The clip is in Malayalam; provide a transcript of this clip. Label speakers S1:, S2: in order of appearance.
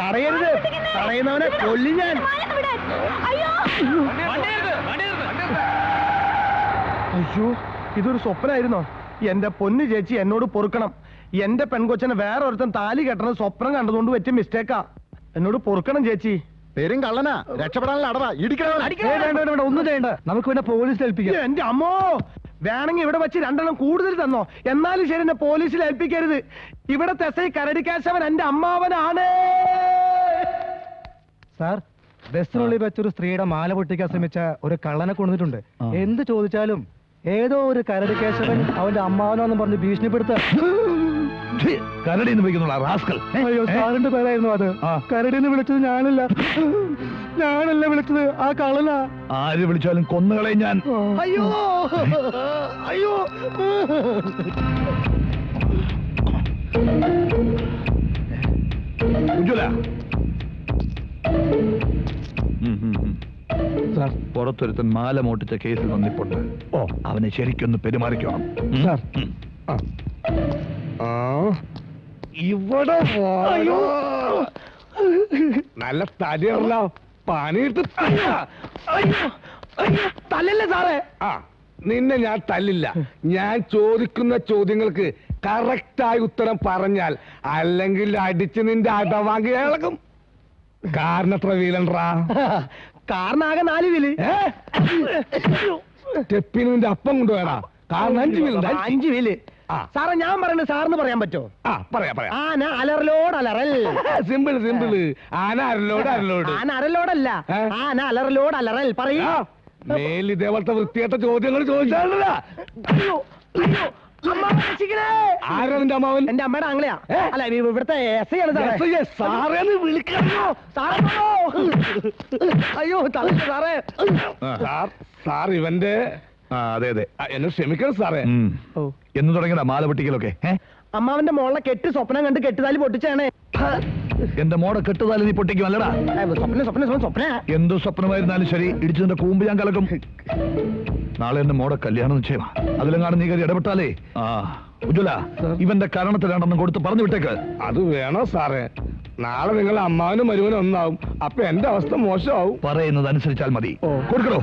S1: തടയരുത്, തടയുന്നവനെ കൊല്ലി ഞാൻ. അയ്യോ, ഇതൊരു സ്വപ്നായിരുന്നോ? എന്റെ പൊന്നു ചേച്ചി, എന്നോട് പൊറുക്കണം. എന്റെ പെൺകൊച്ചനെ വേറെ ഒരുത്തൻ താലി കെട്ടണം സ്വപ്നം കണ്ടതുകൊണ്ട് പറ്റിയ മിസ്റ്റേക്കാ. എന്നോട് പൊറുക്കണം ചേച്ചി.
S2: പേരും കള്ളനാ, രക്ഷപ്പെടാനുള്ള അടവാ.
S1: ഇടിക്കണം. ഒന്നും ചെയ്യണ്ട, നമുക്ക് പിന്നെ പോലീസിൽ ഏൽപ്പിക്കാം. എന്റെ അമ്മോ, വേണമെങ്കിൽ ഇവിടെ വെച്ച് 2 എണ്ണം കൂടുതൽ തന്നോ, എന്നാലും ശരി എന്നെ പോലീസിൽ ഏൽപ്പിക്കരുത്. ഇവിടത്തെ എസ് ഐ കരടിക്കാശവൻ എന്റെ അമ്മാവനാണ്.
S3: സാർ, ബസ്സിനുള്ളിൽ വെച്ചൊരു സ്ത്രീയുടെ മാല പൊട്ടിക്കാൻ ശ്രമിച്ച ഒരു കള്ളനെ കൊണ്ടിട്ടുണ്ട്. എന്ത് ചോദിച്ചാലും ഏതോ ഒരു കരടിക്കേശവൻ അവന്റെ അമ്മാവനാന്ന് പറഞ്ഞ് ഭീഷണിപ്പെടുത്ത.
S2: കരടി എന്ന് വിളിക്കുന്നുള്ള റാസ്കൽ.
S3: അയ്യോ, സാറിന്റെ പേരായിരുന്നു അത്. കരടിന്ന് വിളിച്ചത് ഞാനല്ല വിളിച്ചത്, ആ കള്ളനാ.
S2: ആര് വിളിച്ചാലും കൊന്നുകളെ ഞാൻ.
S1: അയ്യോ അയ്യോ,
S2: ഉജ്ജ്വല, സാർ, പുറത്തൊരുത്തൻ മാല മോട്ടിച്ച കേസിൽ വന്നിട്ടുണ്ട്. അവനെ ശരിക്കൊന്ന് പെരുമാറിക്കണം.
S3: സാർ,
S1: ഇവിടെ നല്ല തടിയുള്ള പണിയിട്ട് തല്ലല്ലേ സാറേ?
S4: നിന്നെ ഞാൻ തല്ലില്ല. ഞാൻ ചോദിക്കുന്ന ചോദ്യങ്ങൾക്ക് കറക്റ്റായി ഉത്തരം പറഞ്ഞാൽ, അല്ലെങ്കിൽ അടിച്ച് നിന്റെ അടവാങ്ങി ഇളകും. കാരണത്ര വീലണ്ടാ?
S1: കാരണാകെ 4 വീല്.
S4: സ്റ്റെപ്പിന് നിന്റെ അപ്പം കൊണ്ടുവേടാ. കാരണം 5 വീലുണ്ട്.
S1: 5 വീല്. സാറേ, ഞാൻ പറയുന്നത് സാറിന് പറയാൻ പറ്റോ?
S4: പറയാ.
S1: ആന അലറലോട് അലറൽ.
S4: സിമ്പിള്. ആന അരലോട്.
S1: ആന അരലോടല്ല, ആന അലറലോട് അലറൽ. പറയൂ.
S4: മേൽ ഇതേപോലത്തെ വൃത്തിയായിട്ട ചോദ്യങ്ങൾ ചോദിച്ചാലല്ല. ആരാ നിന്റെ അമ്മാവൻ?
S1: എന്റെ അമ്മയുടെ ആംഗ്ലയാ. അല്ല, ഇവിടുത്തെ എസ് ഐ ആണ്
S4: സാറേന്ന് വിളിക്കണോ?
S1: അയ്യോ, സാറേ.
S4: സാർ ഇവന്റെ.
S2: അതെ,
S4: എന്നെ ക്ഷമിക്കണം സാറേ.
S2: എന്ന് തുടങ്ങിയതാ മാല പൊട്ടിക്കലൊക്കെ?
S1: അമ്മാവന്റെ മോളെ കെട്ട് സ്വപ്നം കണ്ട് കെട്ടുതാലി പൊട്ടിച്ചാണ്.
S2: എന്റെ മോടെ കെട്ടുതാലി നീ പൊട്ടിക്കും അല്ലടാ?
S1: സ്വപ്ന
S2: എന്തു സ്വപ്നമായിരുന്നാലും ശരി, ഇടിച്ചതിന്റെ കൂമ്പ് ഞാൻ കലക്കും. നാളെ എന്റെ മോടെ കല്യാണം നിശ്ചയമാ. അതിലെങ്ങാനും നീ കയറി ഇടപെട്ടാലേ. ഉജ്ജ്വല, ഇവന്റെ കാരണത്തിലാണെന്നും കൊടുത്ത് പറഞ്ഞു വിട്ടേക്ക്.
S4: അത് വേണോ സാറേ? നാളെ നിങ്ങൾ അമ്മാവനും മരുവനും ഒന്നാവും. അപ്പൊ എന്റെ അവസ്ഥ മോശമാവും.
S2: പറയുന്നത് അനുസരിച്ചാൽ മതി. കൊടുക്കണോ?